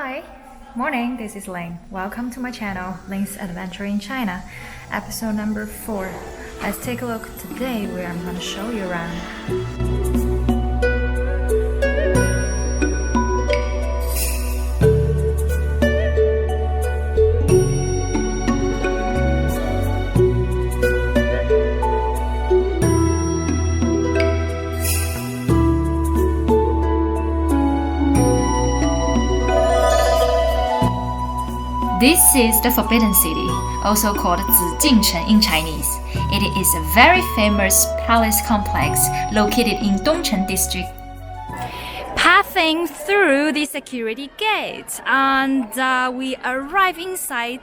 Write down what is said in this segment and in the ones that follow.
Hi, morning, this is Ling. Welcome to my channel, Ling's Adventure in China, episode number 4. Let's take a look today where I'm going to show you around. This is the Forbidden City, also called Zijingcheng in Chinese. It is a very famous palace complex located in Dongcheng district. Passing through the security gate, and we arrive inside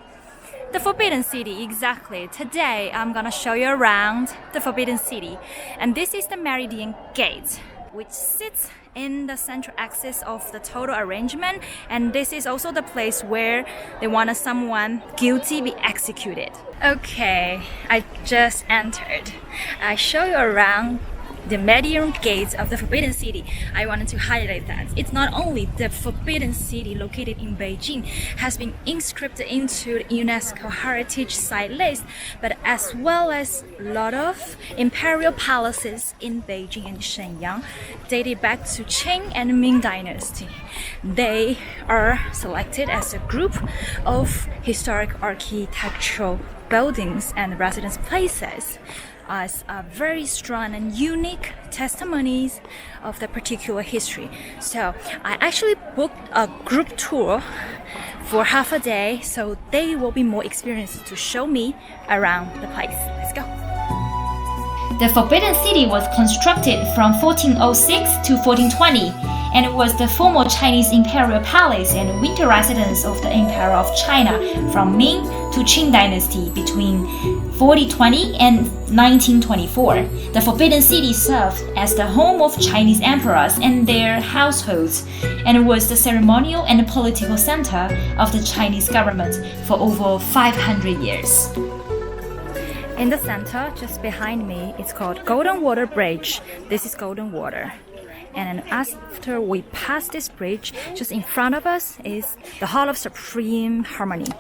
the Forbidden City. Exactly. Today I'm gonna show you around the Forbidden City, and this is the Meridian Gate, which sits in the central axis of the total arrangement, and this is also the place where they want someone guilty be executed. Okay, I just entered. I show you around the Meridian Gate of the Forbidden City. I wanted to highlight that it's not only the Forbidden City located in Beijing has been inscribed into the UNESCO Heritage Site list, but as well as a lot of imperial palaces in Beijing and Shenyang dated back to Qing and Ming Dynasty. They are selected as a group of historic architectural buildings and residence places as very strong and unique testimonies of the particular history. So I actually booked a group tour for half a day, so they will be more experienced to show me around the place. Let's go. The Forbidden City was constructed from 1406 to 1420, and it was the former Chinese imperial palace and winter residence of the Emperor of China from Ming to Qing Dynasty between 1420 and 1924. The Forbidden City served as the home of Chinese emperors and their households, and was the ceremonial and political center of the Chinese government for over 500 years. In the center, just behind me, it's called Golden Water Bridge. This is Golden Water. And then after we pass this bridge, just in front of us is the Hall of Supreme Harmony.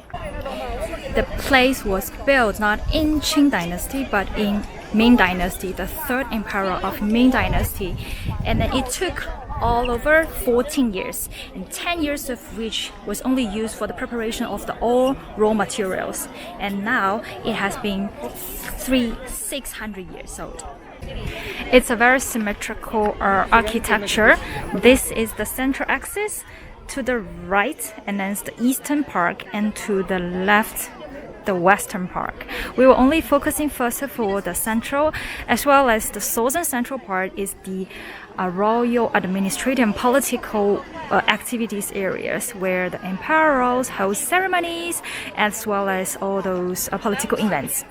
The place was built not in Qing Dynasty, but in Ming Dynasty, the third emperor of Ming Dynasty. And then it took all over 14 years, and 10 years of which was only used for the preparation of the all raw materials. And now it has been 600 years old. It's a very symmetrical architecture. This is the central axis, to the right, and then it's the eastern part, and to the left, the western part. We were only focusing first of all the central, as well as the southern central part is the royal administrative and political activities areas where the emperors hold ceremonies as well as all those political events.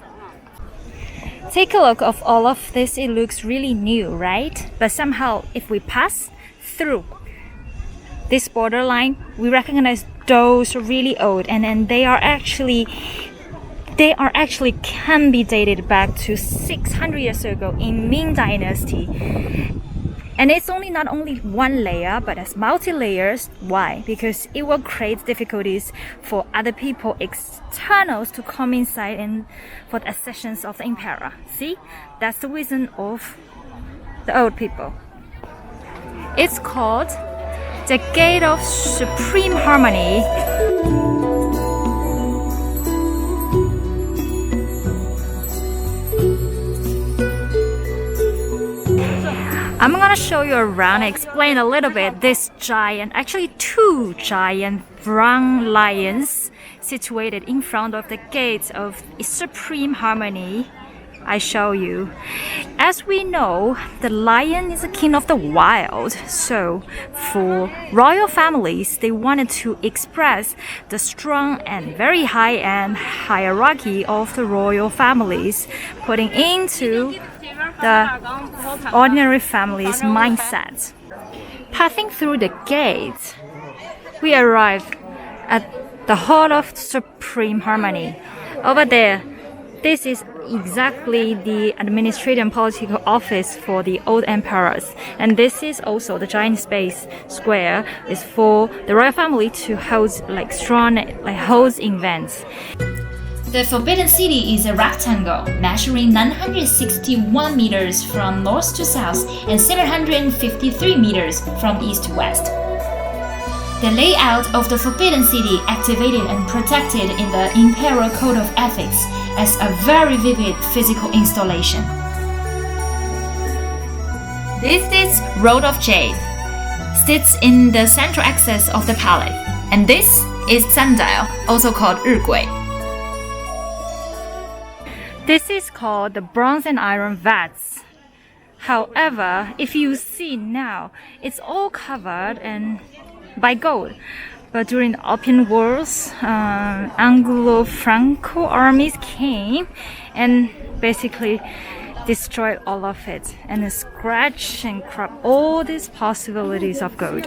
Take a look of all of this. It looks really new, right? But somehow if we pass through this borderline, we recognize those really old, and then they are actually can be dated back to 600 years ago in Ming Dynasty. And it's not only one layer, but it's multi-layers. Why? Because it will create difficulties for other people, externals, to come inside and for the accessions of the emperor. See? That's the reason of the old people. It's called the Gate of Supreme Harmony. I'm gonna show you around and explain a little bit this giant, actually two giant brown lions situated in front of the gates of Supreme Harmony. I show you. As we know, the lion is the king of the wild. So for royal families, they wanted to express the strong and very high-end hierarchy of the royal families, putting into the ordinary family's mindset. Passing through the gate, we arrive at the Hall of Supreme Harmony. Over there, This is exactly the administrative and political office for the old emperors. And this is also the giant space square is for the royal family to hold holds events. The Forbidden City is a rectangle measuring 961 meters from north to south and 753 meters from east to west. The layout of the Forbidden City activated and protected in the Imperial Code of Ethics as a very vivid physical installation. This is Road of Jade, sits in the central axis of the palace, and this is Sundial, also called 日晷. This is called the bronze and iron vats. However, if you see now, it's all covered by gold. But during the Opium Wars, Anglo-Franco armies came and basically destroyed all of it and scratched and corrupt all these possibilities of gold.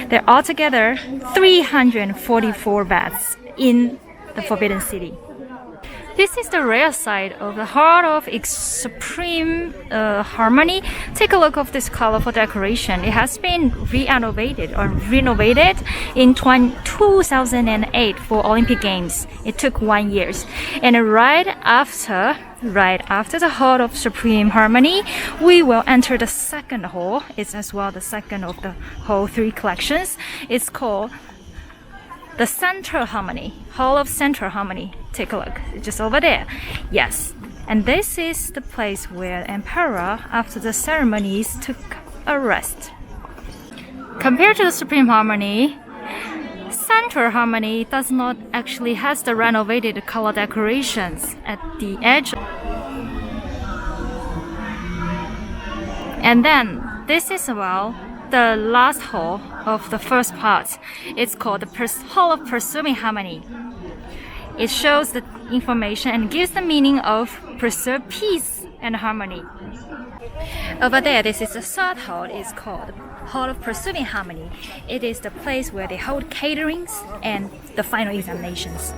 There are altogether 344 vats in the Forbidden City. This is the rare side of the heart of its supreme harmony. Take a look at this colorful decoration. It has been renovated in 2008 for Olympic Games. It took 1 year. And right after the Hall of Supreme Harmony, we will enter the second hall. It's as well the second of the whole 3 collections. It's called the Central Harmony, Hall of Central Harmony. Take a look, it's just over there. Yes, and this is the place where the emperor, after the ceremonies, took a rest. Compared to the Supreme Harmony, Central Harmony does not actually has the renovated color decorations at the edge. And then this is the last hall of the first part. It's called the Hall of Preserving Harmony. It shows the information and gives the meaning of preserve peace and harmony. Over there, this is the third hall. It's called Hall of Preserving Harmony. It is the place where they hold caterings and the final examinations.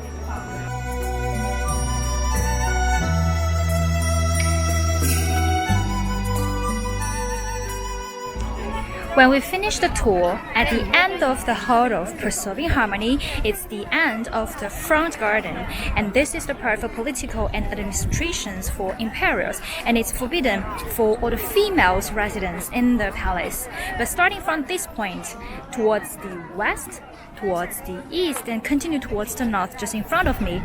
When we finish the tour, at the end of the Hall of Preserving Harmony, it's the end of the front garden, and this is the part for political and administrations for imperials, and it's forbidden for all the females residents in the palace. But starting from this point, towards the west, towards the east, and continue towards the north, just in front of me,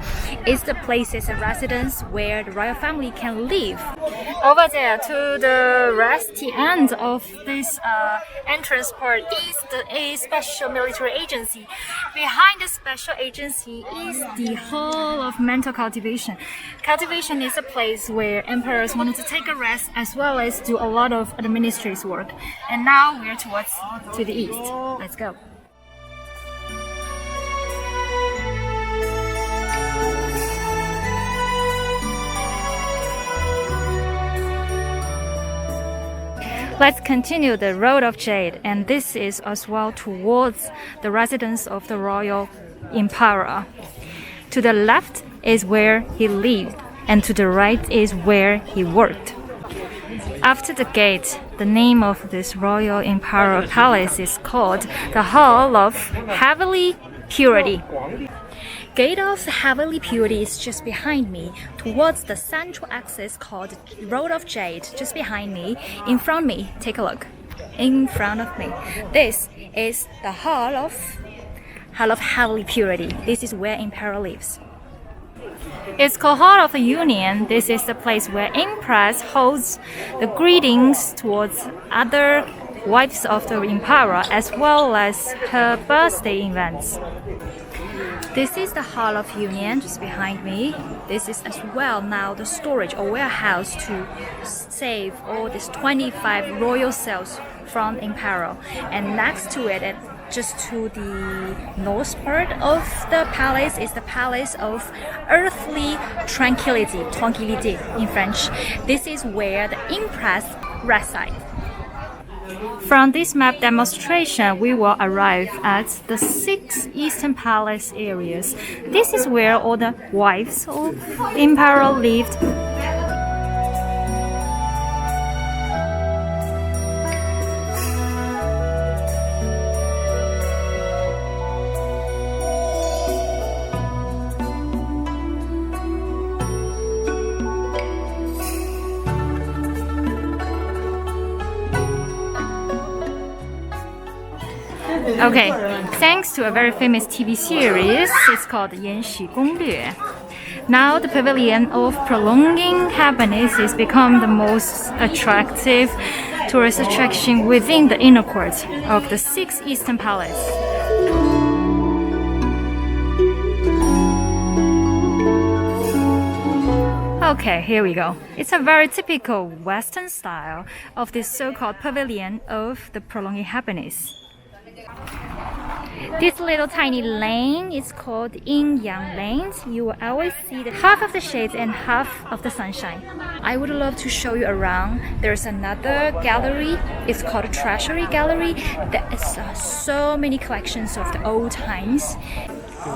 is the places and residence where the royal family can live. Over there, to the rusty end of this entrance part is a special military agency. Behind the special agency is the Hall of Mental Cultivation. Cultivation is a place where emperors wanted to take a rest as well as do a lot of administrative work. And now we're to the east. Let's go. Let's continue the Road of Jade, and this is as well towards the residence of the royal emperor. To the left is where he lived, and to the right is where he worked. After the gate, the name of this royal imperial palace is called the Hall of Heavenly Purity. Gate of Heavenly Purity is just behind me, towards the central axis called Road of Jade, just behind me. In front of me, take a look. In front of me, this is the Hall of Heavenly Purity. This is where Imperial lives. It's called Hall of the Union. This is the place where Empress holds the greetings towards other wives of the Emperor as well as her birthday events. This is the Hall of Union just behind me. This is as well now the storage or warehouse to save all these 25 royal cells from Imperial. And next to it, just to the north part of the palace, is the Palace of Earthly Tranquility, Tranquillité in French. This is where the Empress resides. From this map demonstration, we will arrive at the 6 Eastern Palace areas. This is where all the wives of Imperial lived. Okay, thanks to a very famous TV series, it's called 延禧攻略. Now the pavilion of prolonging happiness has become the most attractive tourist attraction within the inner court of the 6 Eastern Palace. Okay, here we go. It's a very typical Western style of this so-called pavilion of the prolonging happiness. This little tiny lane is called Yin-Yang lanes. You will always see the half of the shades and half of the sunshine. I would love to show you around. There's another gallery. It's called a Treasury Gallery. There is so many collections of the old times.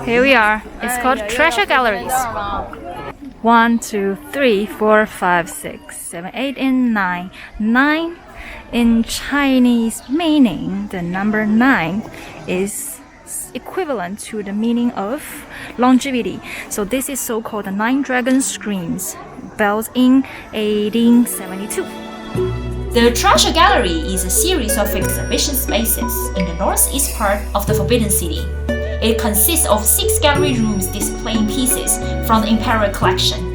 Here we are. It's called Treasure Galleries. 1, 2, 3, 4, 5, 6, 7, 8, and 9. 9 in Chinese meaning, the number 9 is equivalent to the meaning of longevity. So this is so-called the 9 dragon screens, built in 1872. The Treasure Gallery is a series of exhibition spaces in the northeast part of the Forbidden City. It consists of 6 gallery rooms displaying pieces from the Imperial collection.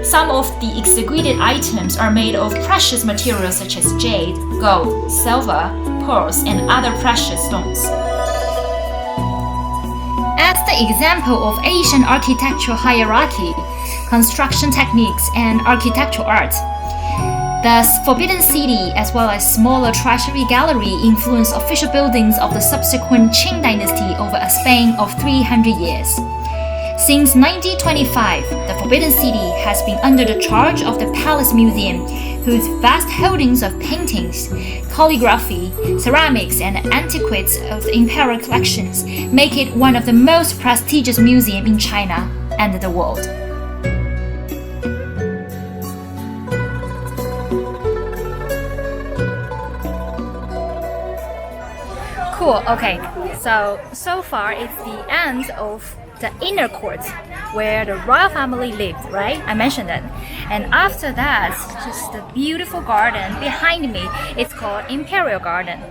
Some of the executed items are made of precious materials such as jade, gold, silver, pearls, and other precious stones. As the example of Asian architectural hierarchy, construction techniques, and architectural art, the Forbidden City, as well as smaller Treasury Gallery, influenced official buildings of the subsequent Qing dynasty over a span of 300 years. Since 1925, the Forbidden City has been under the charge of the Palace Museum, whose vast holdings of paintings, calligraphy, ceramics, and antiquities of the Imperial collections make it one of the most prestigious museums in China and the world. Cool, okay, so far it's the end of the inner court where the royal family lived, right? I mentioned that. And after that, just the beautiful garden behind me, it's called Imperial Garden.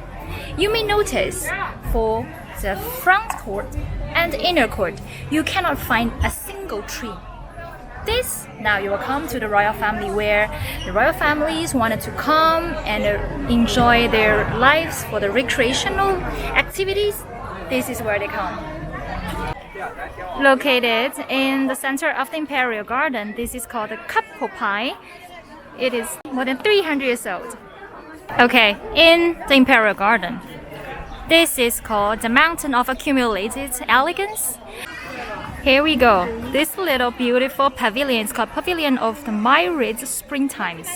You may notice for the front court and inner court, you cannot find a single tree. This, now you will come to the royal family where the royal families wanted to come and enjoy their lives for the recreational activities. This is where they come. Located in the center of the Imperial Garden, this is called the Cup-Pai. It is more than 300 years old. Okay, in the Imperial Garden, this is called the Mountain of Accumulated Elegance. Here we go. This little beautiful pavilion is called Pavilion of the Myriad Springtimes.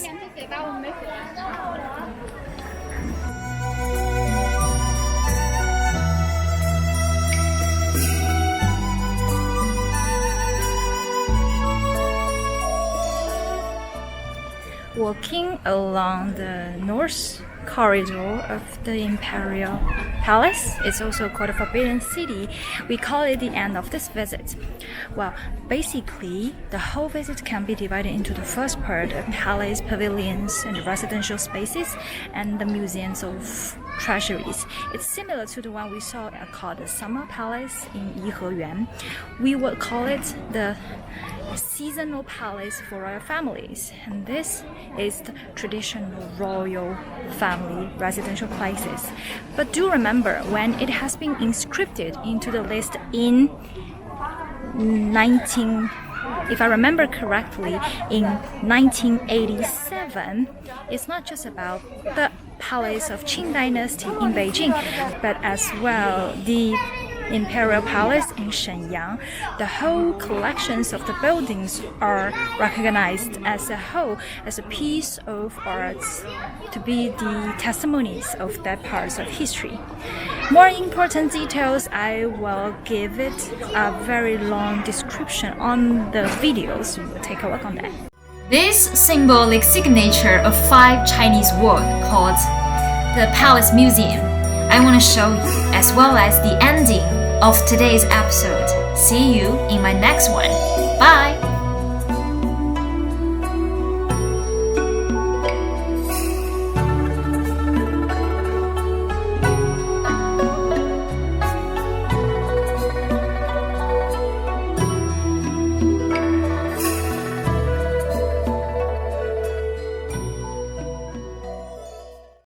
Walking along the north corridor of the Imperial Palace, it's also called the Forbidden City. We call it the end of this visit. Well, basically, the whole visit can be divided into the first part of palace, pavilions, and the residential spaces, and the museums of treasuries. It's similar to the one we saw called the Summer Palace in Yiheyuan. We would call it the seasonal palace for royal families, and this is the traditional royal family residential places. But do remember, when it has been inscripted into the list in if I remember correctly, in 1987, it's not just about the palace of Qing dynasty in Beijing, but as well the Imperial Palace in Shenyang, the whole collections of the buildings are recognized as a whole, as a piece of art, to be the testimonies of that part of history. More important details, I will give it a very long description on the video, so we'll take a look on that. This symbolic signature of 5 Chinese words called the Palace Museum, I want to show you, as well as the ending of today's episode. See you in my next one. Bye!